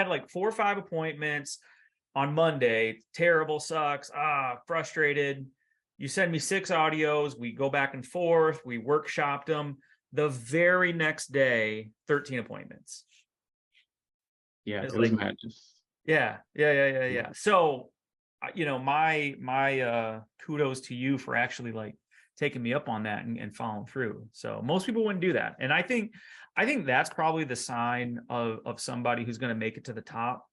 had like 4 or 5 appointments on Monday. Terrible, sucks. Frustrated. You send me 6 audios. We go back and forth. We workshopped them. The very next day, 13 appointments. Yeah, It's it was like, madness. yeah. So, my kudos to you for actually like taking me up on that and following through. So most people wouldn't do that. And I think that's probably the sign of somebody who's going to make it to the top.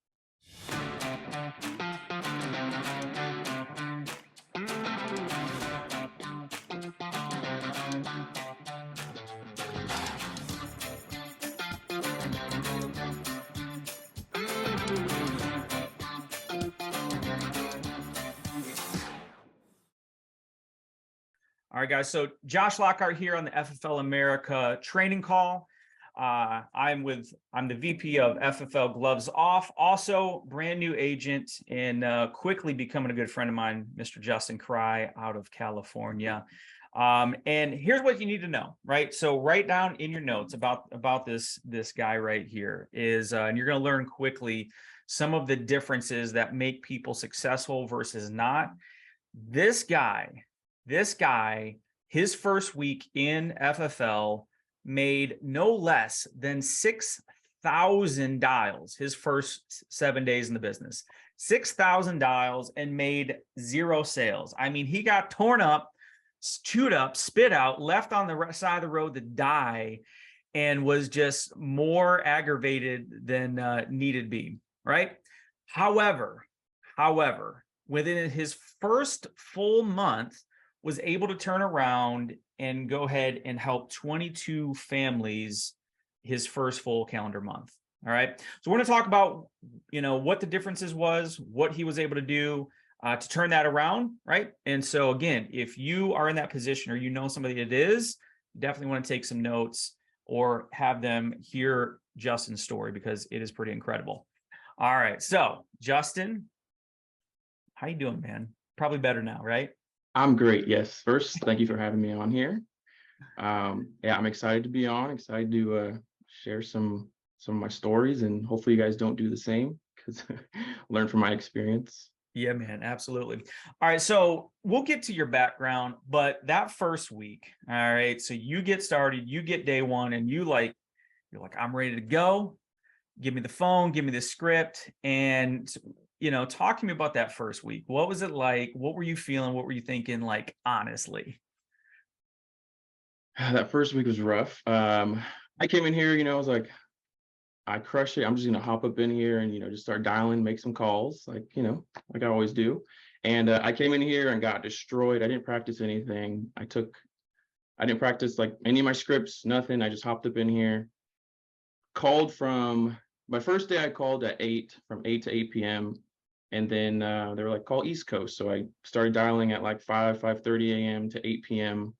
All right, guys. So Josh Lockhart here on the FFL America training call. I'm the VP of FFL Gloves Off, also brand new agent and quickly becoming a good friend of mine, Mr. Justyn Cry out of California. And here's what you need to know, right? So write down in your notes about this guy right here is, and you're going to learn quickly some of the differences that make people successful versus not. This guy, his first week in FFL made no less than 6,000 dials his first 7 days in the business. 6,000 dials and made 0 sales. I mean, he got torn up, chewed up, spit out, left on the side of the road to die, and was just more aggravated than needed be, right? However, within his first full month, was able to turn around and go ahead and help 22 families his first full calendar month. All right. So we're going to talk about, what the differences was, what he was able to do to turn that around. Right. And so again, if you are in that position or you know somebody that is, definitely want to take some notes or have them hear Justyn's story because it is pretty incredible. All right. So Justyn, how you doing, man? Probably better now, right? I'm great. Yes. First, thank you for having me on here. Yeah, I'm excited to be on. Excited to share some of my stories, and hopefully you guys don't do the same because learn from my experience. Yeah, man, absolutely. All right, so we'll get to your background, but that first week, all right, so you get started, you get day one, and you're like, I'm ready to go. Give me the phone, give me the script, and talk to me about that first week. What was it like? What were you feeling? What were you thinking? Like, honestly. That first week was rough. I came in here, I was like, I crushed it. I'm just gonna hop up in here and just start dialing, make some calls, like I always do. And I came in here and got destroyed. I didn't practice anything. I didn't practice like any of my scripts, nothing. I just hopped up in here, called from my first day. I called at 8, from 8 to 8 p.m. And then they were like, call East Coast. So I started dialing at like 5:30 a.m. to 8 p.m.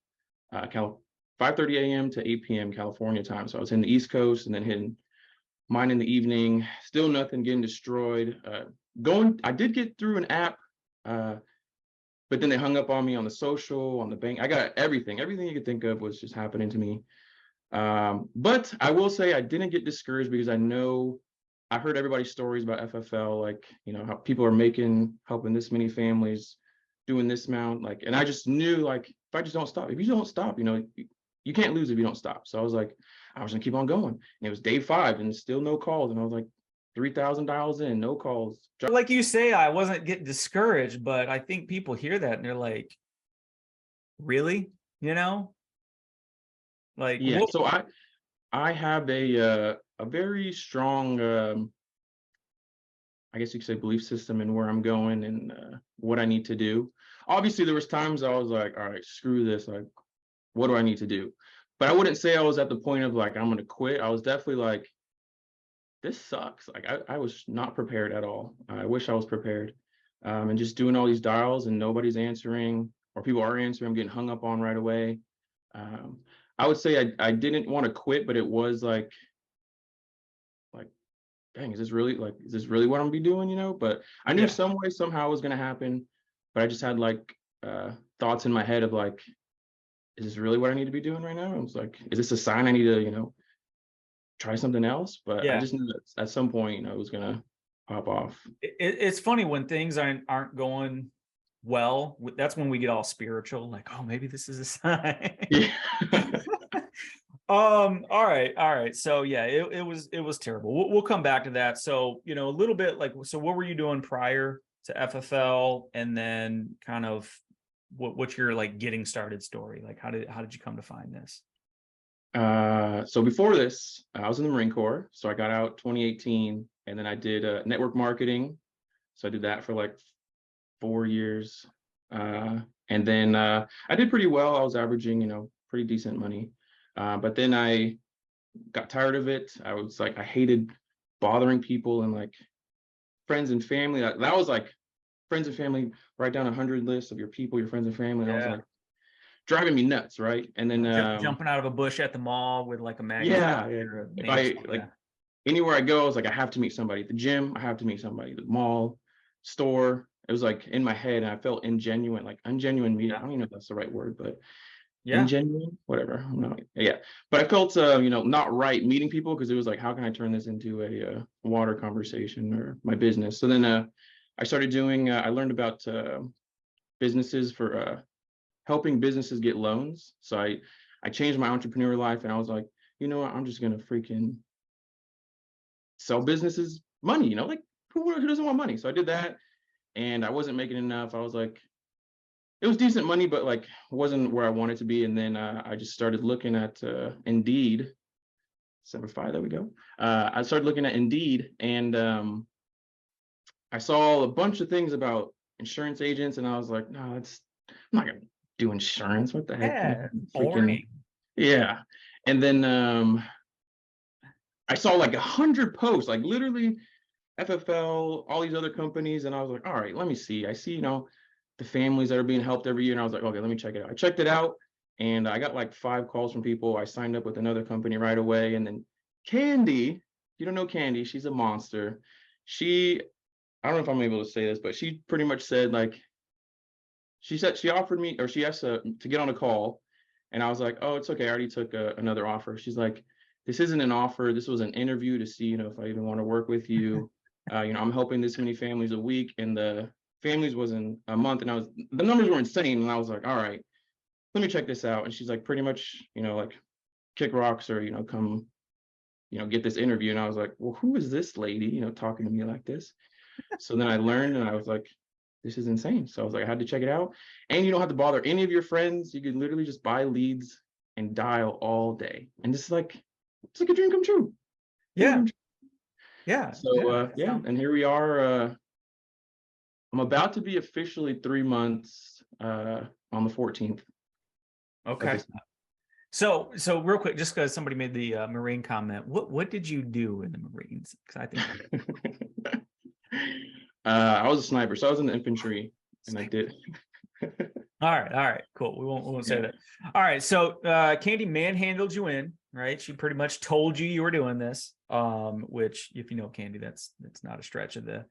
5:30 a.m. to 8 p.m. California time. So I was in the East Coast and then hitting mine in the evening. Still nothing, getting destroyed. I did get through an app, but then they hung up on me on the social, on the bank. I got everything you could think of was just happening to me. But I will say I didn't get discouraged because I heard everybody's stories about FFL, like, how people are helping this many families, doing this amount, like, and I just knew, like, if I just don't stop, if you don't stop, you can't lose if you don't stop. So I was gonna keep on going. And it was day 5 and still no calls. And I was like 3,000 dials in, no calls. Like you say, I wasn't getting discouraged, but I think people hear that and they're like, really? Like, Yeah. So I have a very strong, I guess you could say, belief system in where I'm going and what I need to do. Obviously, there was times I was like, all right, screw this. Like, what do I need to do? But I wouldn't say I was at the point of like, I'm going to quit. I was definitely like, this sucks. Like, I was not prepared at all. I wish I was prepared. And just doing all these dials and nobody's answering, or people are answering, I'm getting hung up on right away. I would say I didn't want to quit, but it was like, dang, is this really what I'm gonna be doing? But I knew some way, somehow it was gonna happen. But I just had like thoughts in my head of like, is this really what I need to be doing right now? I was like, is this a sign I need to, try something else. But I Yeah. just knew that at some point, it was gonna pop off. It's funny when things aren't going well. That's when we get all spiritual, like, oh, maybe this is a sign. Yeah. All right. So yeah, it was terrible. We'll come back to that. So, a little bit like, so what were you doing prior to FFL, and then kind of what's your like getting started story? Like, how did you come to find this? So before this, I was in the Marine Corps. So I got out 2018, and then I did network marketing. So I did that for like 4 years. And then I did pretty well. I was averaging, pretty decent money. But then I got tired of it. I was like, I hated bothering people and like friends and family. That was like friends and family, write down 100 lists of your people, your friends and family. And I was Yeah. like, driving me nuts, right? And then Jumping out of a bush at the mall with like a magazine. yeah. If I like anywhere I go, I was like, I have to meet somebody at the gym, I have to meet somebody at the mall, store. It was like in my head, and I felt ingenuine, like ungenuine meeting. I don't even know if that's the right word, but Yeah. ingenuine, whatever. I'm not, yeah. But I felt not right meeting people, because it was like, how can I turn this into a water conversation or my business? So then I started doing I learned about businesses for helping businesses get loans. So I changed my entrepreneur life, and I was like, you know what, I'm just gonna freaking sell businesses money, like who doesn't want money? So I did that, and I wasn't making enough. I was like, it was decent money, but like wasn't where I wanted to be. And then I just started looking at Indeed. 7-5, there we go. I started looking at Indeed, and I saw a bunch of things about insurance agents, and I was like, no, I'm not gonna do insurance. What the heck? Yeah. Freaking Boring. yeah. And then I saw like 100 posts, like literally FFL, all these other companies, and I was like, all right, let me see. I see, the families that are being helped every year, and I was like, okay, let me check it out. I checked it out, and I got like 5 calls from people. I signed up with another company right away, and then Candy, you don't know Candy, she's a monster. She, I don't know if I'm able to say this, but she pretty much said like, she said she offered me, or she asked to get on a call, and I was like, oh, it's okay, I already took another offer. She's like, this isn't an offer, this was an interview to see, if I even want to work with you. I'm helping this many families a week, and the families was in a month, and the numbers were insane, and I was like, all right, let me check this out. And she's like, pretty much, like, kick rocks, or come, get this interview. And I was like, well, who is this lady, talking to me like this? So then I learned, and I was like, this is insane. So I was like, I had to check it out. And you don't have to bother any of your friends. You can literally just buy leads and dial all day. And it's like a dream come true. Yeah. Yeah. So yeah, and here we are. I'm about to be officially 3 months on the 14th. Okay. So real quick, just because somebody made the Marine comment, what did you do in the Marines? Because I think I was a sniper, so I was in the infantry, and I did. All right, cool. We won't say that. All right, so Candy manhandled you in, right? She pretty much told you were doing this, which, if you know Candy, that's not a stretch of the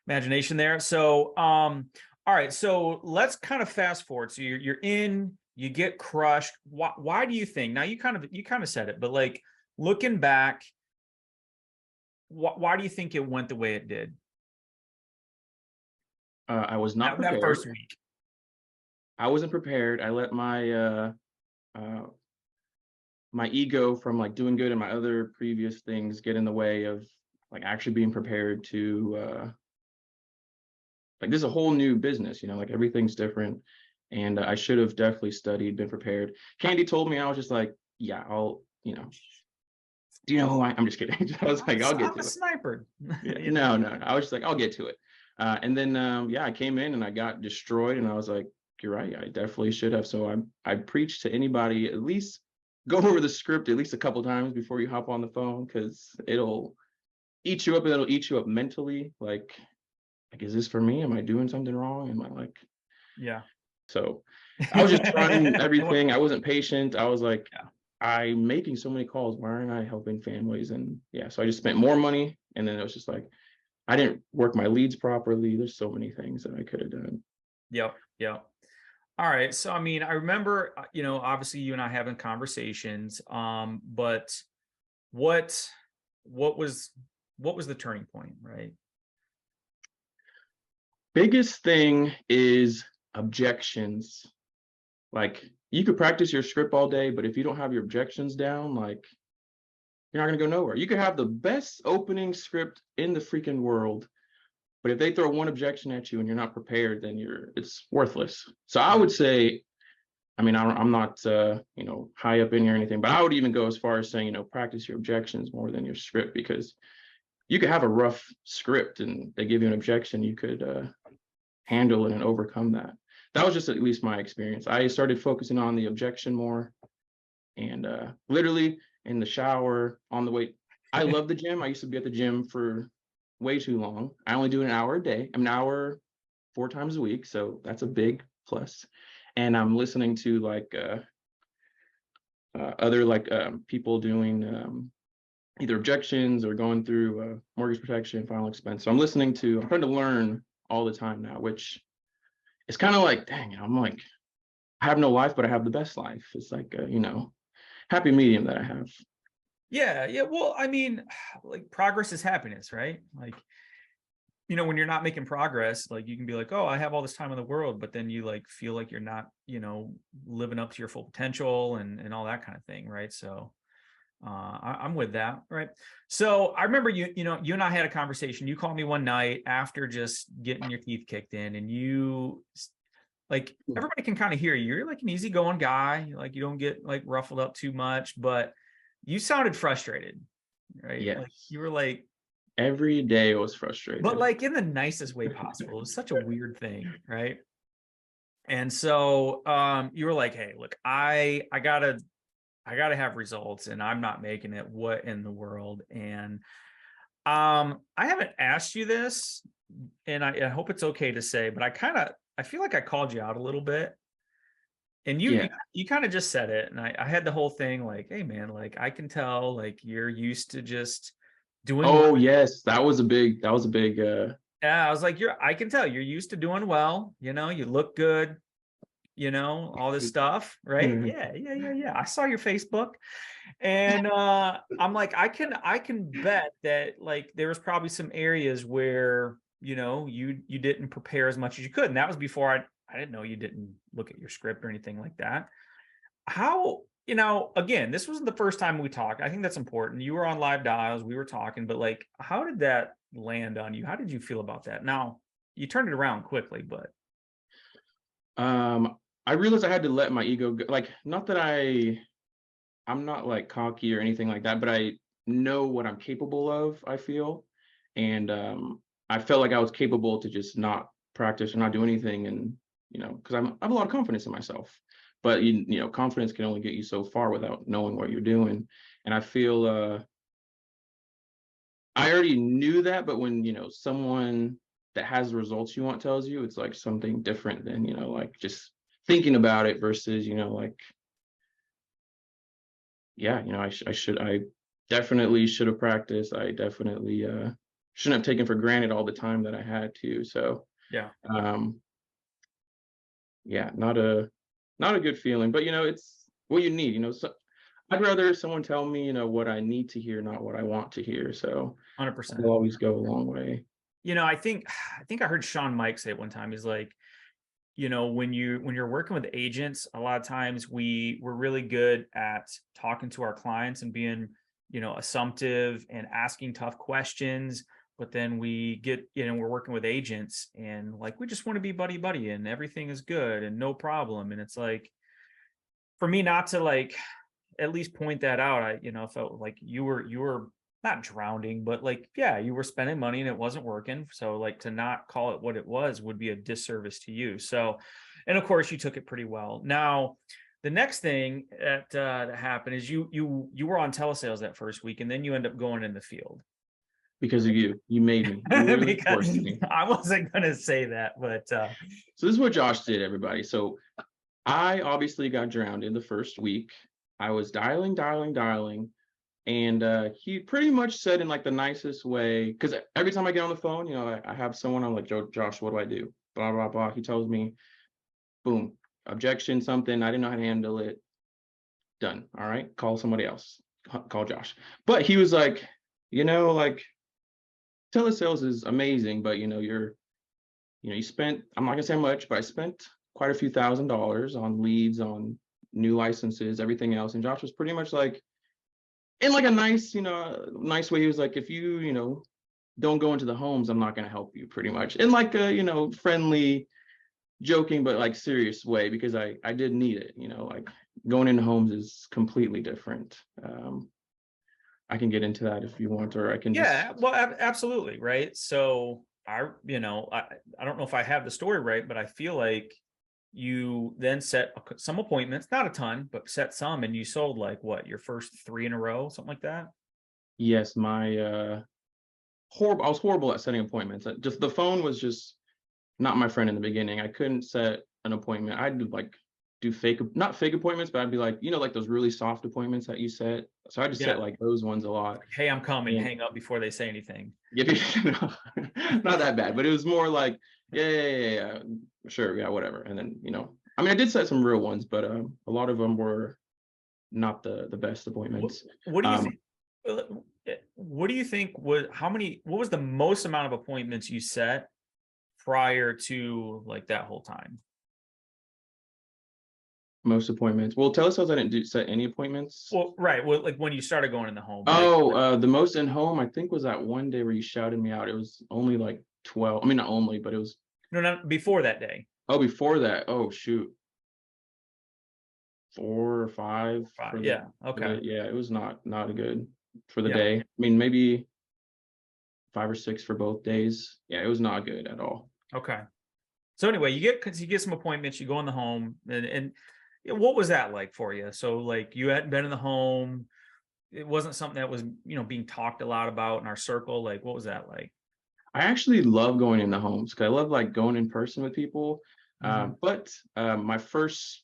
imagination there. So all right, so let's kind of fast forward. So you're in, you get crushed. Why do you think? Now you kind of said it, but like looking back, why do you think it went the way it did? I was not prepared. That first week. I wasn't prepared. I let my my ego from like doing good in my other previous things get in the way of like actually being prepared to like, this is a whole new business, like everything's different. And I should have definitely studied, been prepared. Candy told me, I was just like, yeah, I'll, do you know who I'm just kidding. I was like, I'll get to it. I'm a sniper. Yeah, no. I was just like, I'll get to it. And then, yeah, I came in and I got destroyed, and I was like, you're right, I definitely should have. So I preach to anybody, at least go over the script at least a couple times before you hop on the phone, because it'll eat you up, and it'll eat you up mentally. Like, is this for me? Am I doing something wrong? Am I like, yeah. So I was just trying everything. I wasn't patient. I was like, I'm making so many calls. Why aren't I helping families? And yeah, so I just spent more money. And then it was just like, I didn't work my leads properly. There's so many things that I could have done. Yep. All right. So, I mean, I remember, obviously you and I having conversations, but what what was the turning point, right? Biggest thing is objections. Like you could practice your script all day, but if you don't have your objections down, like you're not gonna go nowhere. You could have the best opening script in the freaking world, but if they throw one objection at you and you're not prepared, then it's worthless. So I would say, I mean, I'm not high up in here or anything, but I would even go as far as saying, practice your objections more than your script, because you could have a rough script and they give you an objection, you could handle it and overcome that. That was just at least my experience. I started focusing on the objection more, and literally in the shower, on the way. I love the gym. I used to be at the gym for way too long. I only do an hour a day, an hour 4 times a week, so that's a big plus. And I'm listening to like other people doing either objections or going through mortgage protection, final expense. So I'm trying to learn all the time now, which is kind of like, dang, I'm like, I have no life, but I have the best life. It's like, happy medium that I have. Yeah, yeah. Well, I mean, like progress is happiness, right? Like, when you're not making progress, like you can be like, oh, I have all this time in the world, but then you like feel like you're not, living up to your full potential and all that kind of thing, right? So I'm with that, right? So I remember you and I had a conversation. You called me one night after just getting your teeth kicked in, and you like everybody can kind of hear you. You're like an easygoing guy, like you don't get like ruffled up too much, but you sounded frustrated, right? Yes. Like you were like, every day was frustrated, but like in the nicest way possible. It was such a weird thing, right? And so you were like, hey, look, I gotta have results and I'm not making it. What in the world? And I haven't asked you this, and I hope it's okay to say, but I feel like I called you out a little bit. And you kind of just said it. And I had the whole thing like, hey man, like I can tell like you're used to just doing oh well. yes, that was a big Yeah, I was like, I can tell you're used to doing well, you look good, all this stuff, right? Yeah. I saw your Facebook. And I'm like, I can bet that like there was probably some areas where, you didn't prepare as much as you could. And that was before I didn't know you didn't look at your script or anything like that. How, again, this wasn't the first time we talked. I think that's important. You were on live dials, we were talking, but like, how did that land on you? How did you feel about that? Now, you turned it around quickly, but I realized I had to let my ego go. Like, not that I'm not like cocky or anything like that, but I know what I'm capable of, I feel. And I felt like I was capable to just not practice or not do anything. And, because I have a lot of confidence in myself. But, confidence can only get you so far without knowing what you're doing. And I feel I already knew that, but when, someone that has the results you want tells you, it's like something different than, like just thinking about it versus, like, yeah, I definitely should have practiced. I definitely shouldn't have taken for granted all the time that I had to. So yeah. Yeah, not a good feeling, but it's what you need, so I'd rather someone tell me, what I need to hear, not what I want to hear. So 100%. will always go a long way. I think I heard Sean Mike say it one time. He's like, when you're working with agents, a lot of times we're really good at talking to our clients and being, assumptive and asking tough questions. But then we get, we're working with agents and like we just want to be buddy buddy and everything is good and no problem. And it's like for me not to like at least point that out, I, felt like you were not drowning, but like, yeah, you were spending money and it wasn't working. So like to not call it what it was would be a disservice to you. So, and of course you took it pretty well. Now, the next thing that happened is you were on telesales that first week, and then you end up going in the field. Because of you made me. You literally Because forced me. I wasn't going to say that, but So this is what Josh did, everybody. So I obviously got drowned in the first week. I was dialing, and he pretty much said in like the nicest way, because every time I get on the phone, I have someone, I'm like, Josh, what do I do? Blah, blah, blah. He tells me, boom, objection, something. I didn't know how to handle it. Done. All right. Call somebody else. call Josh. But he was like, like telesales is amazing, but you spent, I'm not gonna say much, but I spent quite a few $1,000s on leads, on new licenses, everything else. And Josh was pretty much like, in like a nice, nice way. He was like, if you don't go into the homes, I'm not gonna help you, pretty much. In like a, friendly, joking, but like serious way, because I did need it, like going into homes is completely different. I can get into that if you want, or I can just. Yeah, well, absolutely, right? So I don't know if I have the story right, but I feel like you then set some appointments, not a ton, but set some, and you sold like what, your first 3 in a row, something like that. Yes, my horrible. I was horrible at setting appointments. Just the phone was just not my friend in the beginning. I couldn't set an appointment. I'd do fake, not fake appointments, but I'd be like, like those really soft appointments that you set. So I just set Yeah. like those ones a lot. Like, hey, I'm coming. And Hang up before they say anything. yeah, not that bad, but it was more like, yeah, sure, yeah, whatever. And then, I mean, I did set some real ones, but a lot of them were not the best appointments. What do you think? What do you think was what was the most amount of appointments you set prior to like that whole time? Most appointments. Well, telesales, I didn't set any appointments. Well, right. Well, like when you started going in the home. Oh, the most in home, I think, was that one day where you shouted me out. It was only like 12. I mean, not only, but it was. No, not before that day. Oh, before that. Oh, shoot. 4 or 5. Yeah. Okay. Yeah, it was not a good for the Yeah. day. I mean, maybe 5 or 6 for both days. Yeah, it was not good at all. Okay. So anyway, you get some appointments, you go in the home, and what was that like for you? So like you hadn't been in the home, it wasn't something that was, being talked a lot about in our circle. Like, what was that like? I actually love going in the homes because I love like going in person with people. But my first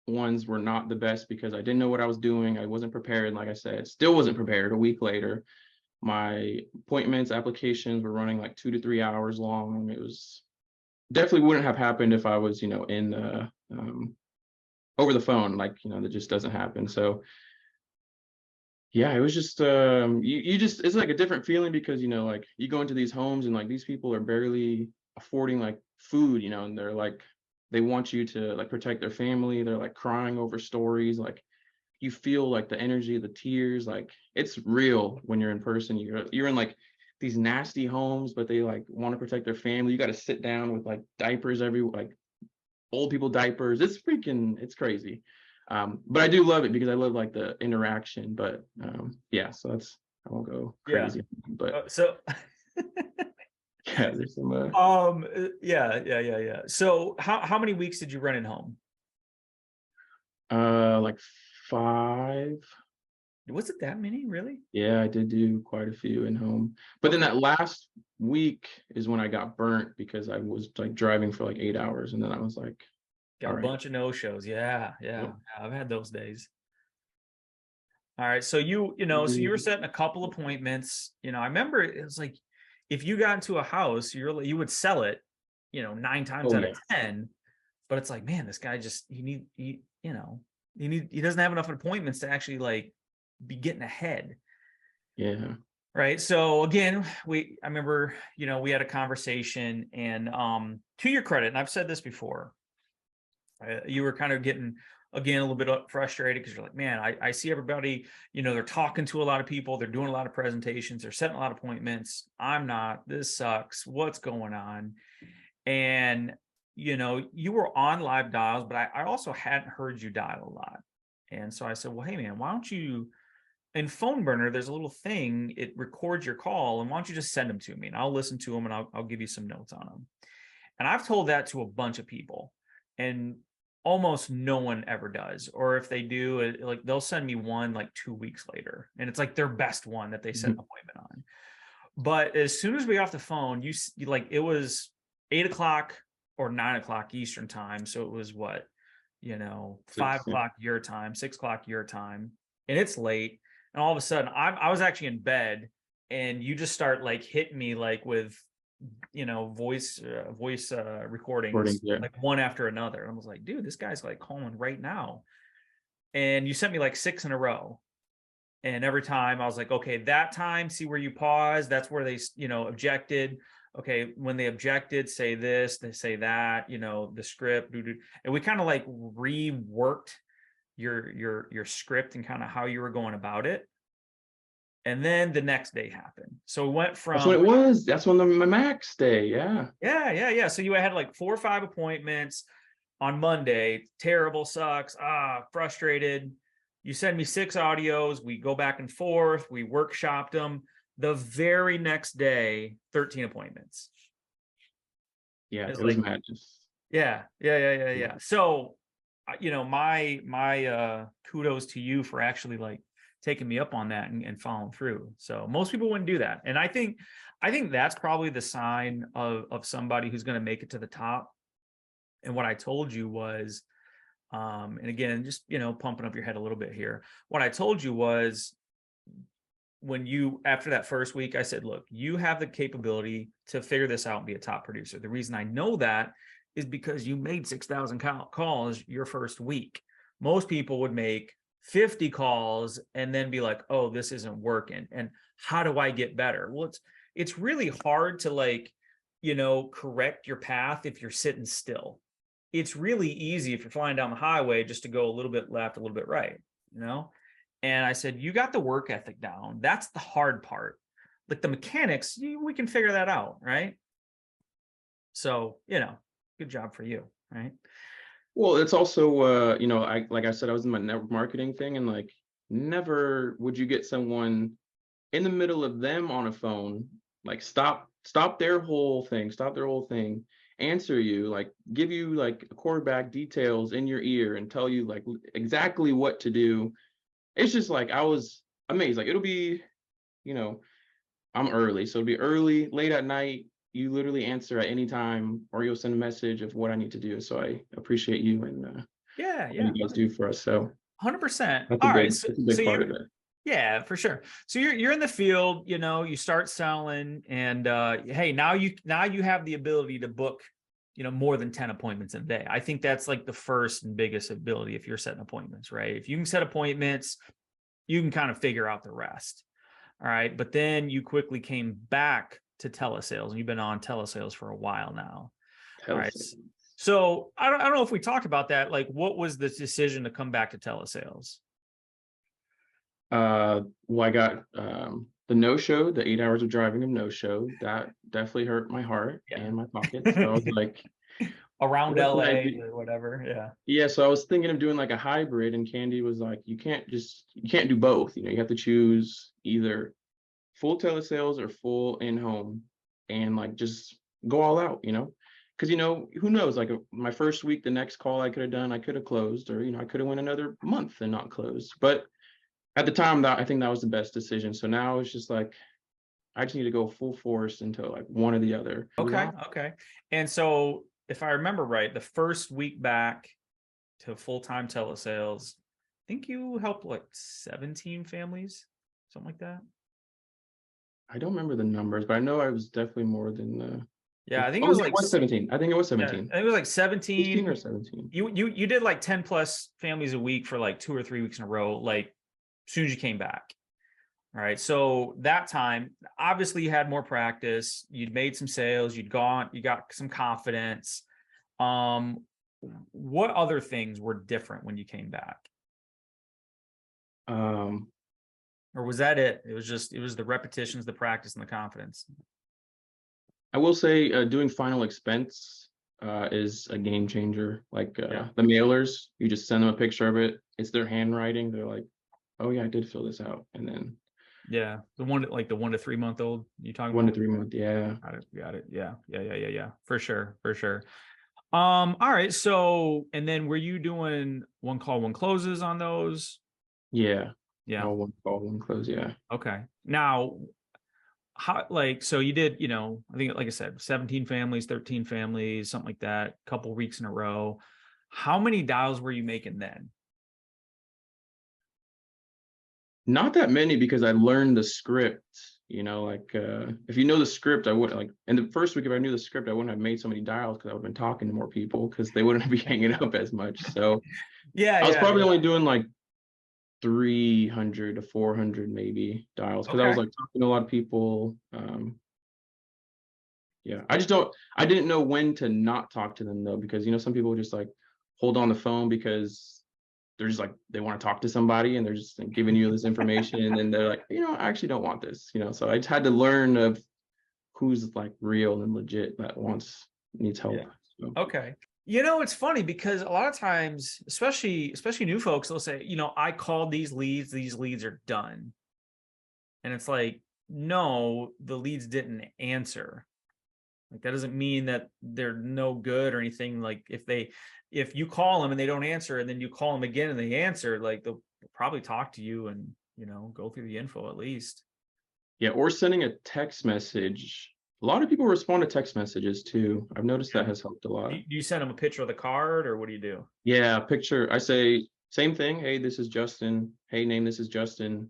ones were not the best because I didn't know what I was doing. I wasn't prepared. Like I said, still wasn't prepared. A week later, my appointments, applications were running like 2 to 3 hours long. It was definitely wouldn't have happened if I was, in the over the phone. Like, that just doesn't happen. So yeah, it was just you just, it's like a different feeling because like you go into these homes and like these people are barely affording like food, and they're like, they want you to like protect their family. They're like crying over stories. Like you feel like the energy, the tears, like it's real when you're in person. You're in like these nasty homes, but they like want to protect their family. You got to sit down with like diapers like old people diapers. It's crazy. But I do love it because I love like the interaction. But yeah, so I won't go crazy. Yeah. But So yeah, there's some yeah. So how many weeks did you run in home? like 5. Was it that many, really? Yeah, I did do quite a few in home. But then that last week is when I got burnt because I was like driving for like 8 hours, and then I was like, Got a bunch of no-shows. Yeah. Yep. I've had those days. All right. So you were setting a couple appointments. I remember it was like if you got into a house, you would sell it, 9 times out of 10. But it's like, man, this guy just he doesn't have enough appointments to actually like be getting ahead. Yeah. Right. So again, I remember, we had a conversation, and to your credit, and I've said this before, you were kind of getting, again, a little bit frustrated because you're like, man, I see everybody, they're talking to a lot of people, they're doing a lot of presentations, they're setting a lot of appointments. I'm not. This sucks. What's going on? And, you were on live dials, but I also hadn't heard you dial a lot. And so I said, well, hey, man, why don't you, in Phone Burner, there's a little thing, it records your call, and why don't you just send them to me and I'll listen to them and I'll give you some notes on them. And I've told that to a bunch of people, and almost no one ever does. Or if they do, like they'll send me one like 2 weeks later, and it's like their best one that they set an appointment on. But as soon as we got off the phone, you like, it was 8 o'clock or 9 o'clock Eastern time. So it was what, 5 o'clock your time, 6 o'clock your time, and it's late. And all of a sudden I was actually in bed, and you just start like hitting me like with, voice recordings, Yeah. like one after another. And I was like, dude, this guy's like calling right now. And you sent me like 6 in a row. And every time I was like, okay, that time, see where you pause. That's where they, objected. Okay, when they objected, say this, they say that, the script, and we kind of like reworked your script and kind of how you were going about it. And then the next day happened. So we went That's what from it was. That's when my max day. Yeah. yeah. So you had like 4 or 5 appointments on Monday. Terrible, sucks. Frustrated. You send me 6 audios. We go back and forth. We workshopped them. The very next day, 13 appointments. Yeah, It's it was like, madness. yeah. So, my kudos to you for actually like taking me up on that and following through. So most people wouldn't do that. And I think that's probably the sign of somebody who's going to make it to the top. And what I told you was, and again, just, pumping up your head a little bit here. What I told you was, after that first week, I said, look, you have the capability to figure this out and be a top producer. The reason I know that is because you made 6,000 calls your first week. Most people would make 50 calls and then be like, oh, this isn't working. And how do I get better? Well, it's really hard to like, correct your path if you're sitting still. It's really easy if you're flying down the highway just to go a little bit left, a little bit right, And I said, you got the work ethic down. That's the hard part. Like the mechanics, we can figure that out, right? So, good job for you, right? Well, it's also, like I said, I was in my network marketing thing, and like, never would you get someone in the middle of them on a phone, like stop their whole thing, answer you, like give you like quarterback details in your ear and tell you like exactly what to do. It's just like, I was amazed. Like, it'll be, I'm early, so it'll be early, late at night. You literally answer at any time, or you'll send a message of what I need to do. So I appreciate you and what you guys do for us. So 100%. that's All right. a big part of it. Yeah, for sure. So you're in the field, you start selling, and hey, now you have the ability to book, more than 10 appointments in a day. I think that's like the first and biggest ability if you're setting appointments, right? If you can set appointments, you can kind of figure out the rest. All right. But then you quickly came back to telesales, and you've been on telesales for a while now. All right. So I don't know if we talked about that. Like, what was the decision to come back to telesales? Well, I got the no-show, the 8 hours of driving of no-show. That definitely hurt my heart and my pockets. So I was like, around LA or whatever. Yeah. Yeah. So I was thinking of doing like a hybrid, and Candy was like, you can't do both. You have to choose either full telesales or full in-home, and like just go all out, because who knows, like my first week, the next call I could have done, I could have closed, or I could have went another month and not closed. But at the time, I think that was the best decision. So now it's just like, I just need to go full force into like one or the other. Okay. And so if I remember right, the first week back to full-time telesales, I think you helped like 17 families, something like that. I don't remember the numbers, but I know I was definitely more than yeah, I think it was like 17. I think it was 17. Yeah, I think it was like 17. 16 or 17. You did like 10 plus families a week for like 2 or 3 weeks in a row, like as soon as you came back. All right. So that time, obviously you had more practice, you'd made some sales, you got some confidence. What other things were different when you came back? Or was that it? It was the repetitions, the practice, and the confidence. I will say doing final expense is a game changer. Like the mailers, you just send them a picture of it. It's their handwriting. They're like, oh yeah, I did fill this out. And then the 1 to 3 month old you talking 1 to 3 month. Yeah. Got it. Yeah. For sure. All right. So, and then were you doing one call, one closes on those? Yeah. All one call, one close. Yeah. Okay. Now, how, like, so you did, I think, like I said, 17 families, 13 families, something like that, a couple weeks in a row. How many dials were you making then? Not that many, because I learned the script. Like if you know the script, I wouldn't, like, in the first week, if I knew the script, I wouldn't have made so many dials, because I would have been talking to more people, because they wouldn't be hanging up as much. So I was probably only doing like 300 to 400 maybe dials, because I was Okay. like talking to a lot of people. Yeah, I didn't know when to not talk to them though, because some people just like hold on the phone because they're just like they want to talk to somebody and they're just like, giving you this information, and then they're like, I actually don't want this. So I just had to learn of who's like real and legit that needs help. Yeah. So. Okay. It's funny because a lot of times, especially new folks, they'll say, I called these leads are done. And it's like, no, the leads didn't answer. Like that doesn't mean that they're no good or anything. Like if you call them and they don't answer, and then you call them again and they answer, like they'll probably talk to you and go through the info at least. Yeah, or sending a text message. A lot of people respond to text messages too. I've noticed that has helped a lot. Do you send them a picture of the card, or what do you do? Yeah, picture. I say same thing. Hey, this is Justyn. Hey, name, this is Justyn.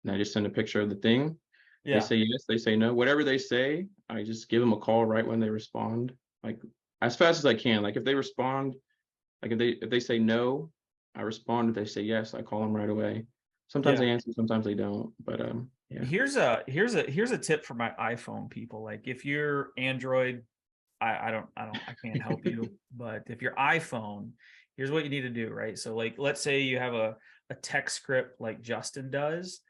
And I just send a picture of the thing. They Yeah. say yes, they say no. Whatever they say, I just give them a call right when they respond, like as fast as I can. Like if they respond, like if they say no, I respond. If they say yes, I call them right away. Sometimes Yeah. they answer, sometimes they don't. But yeah. Here's a tip for my iPhone people. Like if you're Android, I can't help you. But if you're iPhone, here's what you need to do, right? So like let's say you have a text script like Justyn does.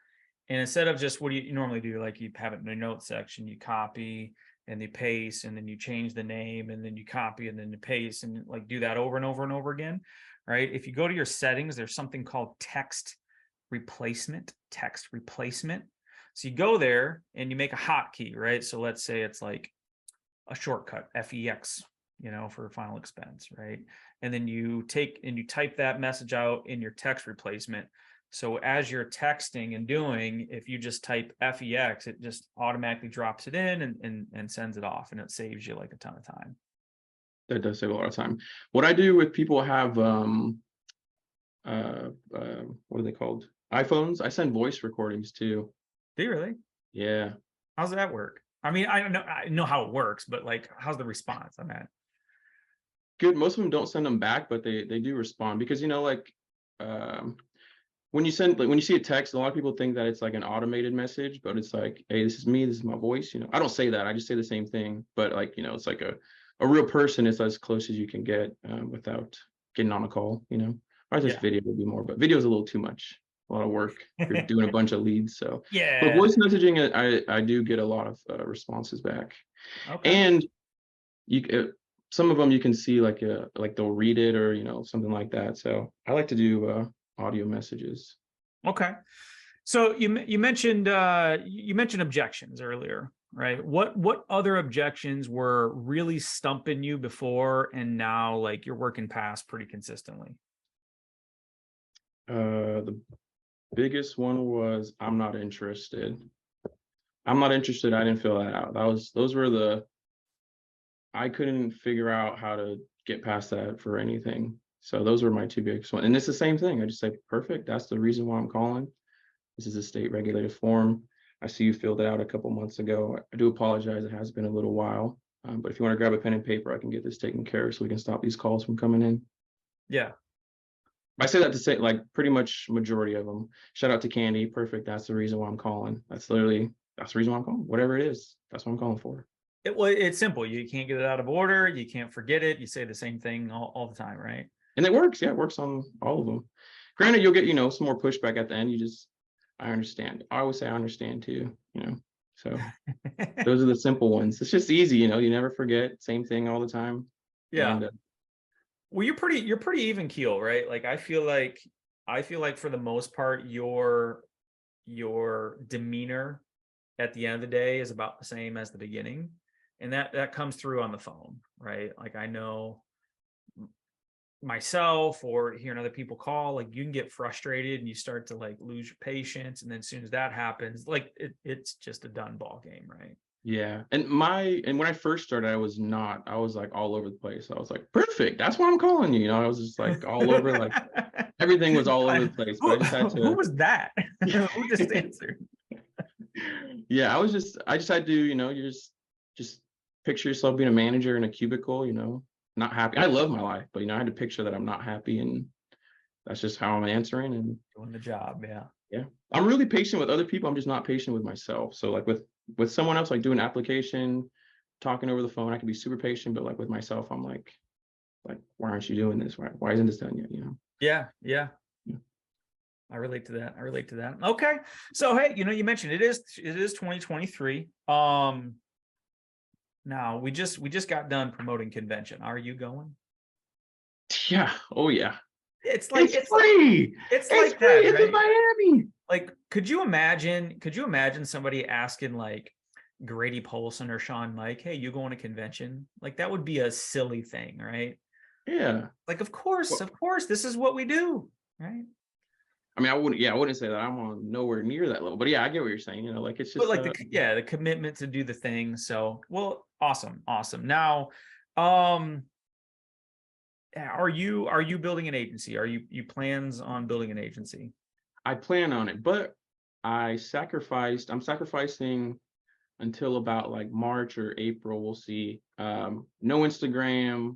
And instead of just what do you normally do? Like you have it in the notes section, you copy and you paste, and then you change the name, and then you copy and then you paste, and like do that over and over and over again, right? If you go to your settings, there's something called text replacement. So you go there and you make a hotkey, right? So let's say it's like a shortcut, FEX, for final expense, right? And then you take and you type that message out in your text replacement. So as you're texting and doing, if you just type FEX, it just automatically drops it in and sends it off, and it saves you like a ton of time. That does save a lot of time. What I do with people have what are they called? iPhones. I send voice recordings too. Do you really? Yeah. How's that work? I mean, I know how it works, but like, how's the response on that? Good. Most of them don't send them back, but they do respond, because like um when you see a text, a lot of people think that it's like an automated message, but it's like, hey, this is me, this is my voice. I don't say that. I just say the same thing, but like, it's like a real person is as close as you can get without getting on a call. I guess Yeah. video would be more, but video is a little too much, a lot of work if you're doing a bunch of leads. So, but Yeah. voice messaging, I do get a lot of responses back, Okay. and some of them you can see like they'll read it, or something like that. So I like to do audio messages. Okay. So you mentioned objections earlier, right? What other objections were really stumping you before, and now like you're working past pretty consistently? The biggest one was I'm not interested. I'm not interested. I didn't fill that out. Those were I couldn't figure out how to get past that for anything. So those were my two biggest ones. And it's the same thing. I just say, perfect. That's the reason why I'm calling. This is a state regulated form. I see you filled it out a couple months ago. I do apologize. It has been a little while. But if you want to grab a pen and paper, I can get this taken care of so we can stop these calls from coming in. Yeah. I say that to say, like, pretty much majority of them. Shout out to Candy. Perfect. That's the reason why I'm calling. That's the reason why I'm calling. Whatever it is, that's what I'm calling for. It's simple. You can't get it out of order. You can't forget it. You say the same thing all the time, right? And it works. Yeah, it works on all of them. Granted, you'll get, some more pushback at the end. I understand. I always say I understand too, So those are the simple ones. It's just easy, you never forget. Same thing all the time. Yeah. And Well, you're pretty even keel, right? Like I feel like for the most part, your demeanor at the end of the day is about the same as the beginning, and that comes through on the phone, right? Like I know myself or hearing other people call, like you can get frustrated and you start to like lose your patience, and then as soon as that happens, like it's just a done ball game, right? yeah. And when I first started, I was like all over the place. I was like, perfect. That's why I'm calling you. I was just like all over, like everything was all over the place. But I just had Who to. was that? Who just answered? Yeah, I just had to, you just picture yourself being a manager in a cubicle, not happy. I love my life, but I had to picture that I'm not happy, and that's just how I'm answering. And Doing the job. Yeah. yeah, I'm really patient with other people. I'm just not patient with myself. So like with someone else, like doing an application, talking over the phone, I can be super patient. But like with myself, I'm like, why aren't you doing this? Why isn't this done yet? You know? Yeah. Yeah. Yeah. I relate to that. I relate to that. Okay. So, hey, you mentioned it is 2023. Now we just got done promoting convention. Are you going? Yeah. Oh yeah. It's like It's free. it's It's like free. that, It's in right? Miami. Like, could you imagine somebody asking like Grady Polson or Sean Mike, hey, you going to convention? Like that would be a silly thing, right? Yeah. Like, of Well, course, this is what we do, right? I mean, I wouldn't. Yeah, I wouldn't say that I'm on nowhere near that level. But yeah, I get what you're saying. You know, like it's But just like the commitment to do the thing. So, well, awesome. Now, um, are you building an agency? Are you plans on building an agency? I plan on it, but I'm sacrificing until about like March or April. We'll see. No Instagram,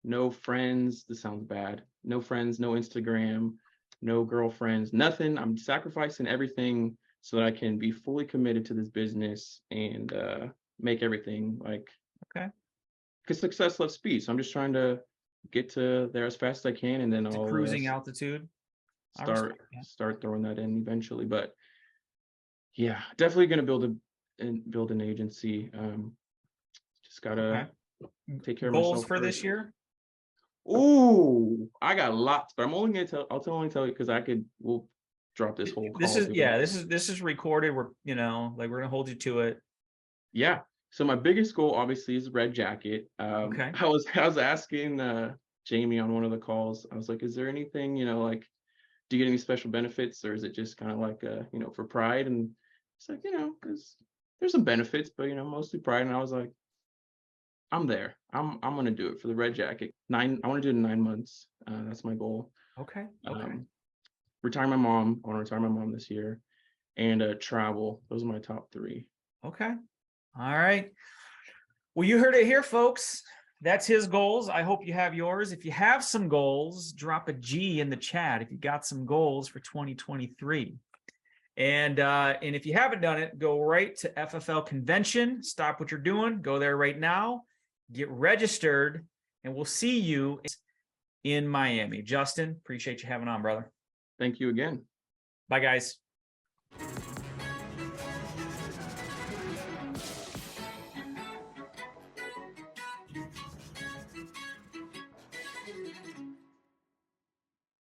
no friends. This sounds bad. No friends, no Instagram, no girlfriends, nothing. I'm sacrificing everything so that I can be fully committed to this business and make everything like, Okay. because success loves speed. So I'm just trying to get to there as fast as I can, and then To I'll cruising altitude. I start respect that. start throwing that in eventually. But yeah, definitely gonna build an agency. Just Okay. gotta take care of Goals myself for this first. year? Ooh, I got lots, but I'm only gonna tell. Only tell you because we'll drop this whole This call is if you yeah, want. this is recorded. We're like we're gonna hold you to it. Yeah. So my biggest goal obviously is red jacket. Okay. I was asking Jamie on one of the calls. I was like, is there anything, like, do you get any special benefits, or is it just kind of like for pride? And it's like, there's some benefits, but mostly pride. And I was like, I'm there. I'm gonna do it for the red jacket. I want to do it in 9 months. That's my goal. Okay. Retire my mom. I want to retire my mom this year, and travel. Those are my top three. Okay. All right. Well, you heard it here, folks. That's his goals. I hope you have yours. If you have some goals, drop a G in the chat if you got some goals for 2023. And if you haven't done it, go right to FFL Convention. Stop what you're doing. Go there right now. Get registered, and we'll see you in Miami. Justyn, appreciate you having on, brother. Thank you again. Bye, guys.